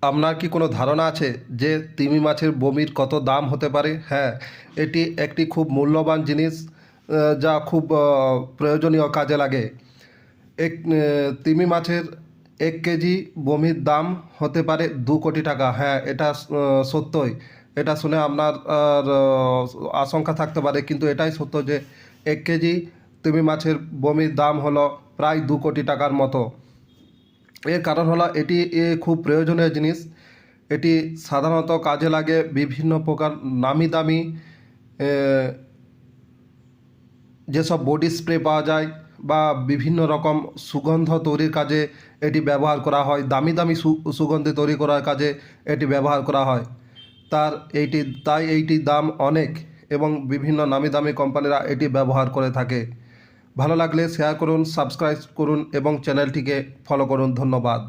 আপনার কি কোনো ধারণা আছে যে তিমি মাছের বমির কত দাম হতে পারে? হ্যাঁ, এটি একটি খুব মূল্যবান জিনিস, যা খুব প্রয়োজনীয় কাজে লাগে। তিমি মাছের 1 কেজি বমির দাম হতে পারে 2 কোটি টাকা। হ্যাঁ, এটা সত্যই। এটা শুনে আপনার আশঙ্কা থাকতে পারে, কিন্তু এটাই সত্য যে 1 কেজি তিমি মাছের বমির দাম হলো প্রায় 2 কোটি টাকার মতো। এর কারণ হলো এটি খুব প্রয়োজনীয় জিনিস। এটি সাধারণত কাজে লাগে বিভিন্ন প্রকার নামি দামি এ, যেসব বডি স্প্রে পাওয়া যায় বা বিভিন্ন রকম সুগন্ধ তৈরির কাজে এটি ব্যবহার করা হয়। দামি দামি সুগন্ধি তৈরি করার কাজে এটি ব্যবহার করা হয়। তাই এইটির দাম অনেক, এবং বিভিন্ন নামি দামি কোম্পানিরা এটি ব্যবহার করে থাকে। ভালো লাগলে শেয়ার করুন, সাবস্ক্রাইব করুন এবং চ্যানেলটিকে ফলো করুন। ধন্যবাদ।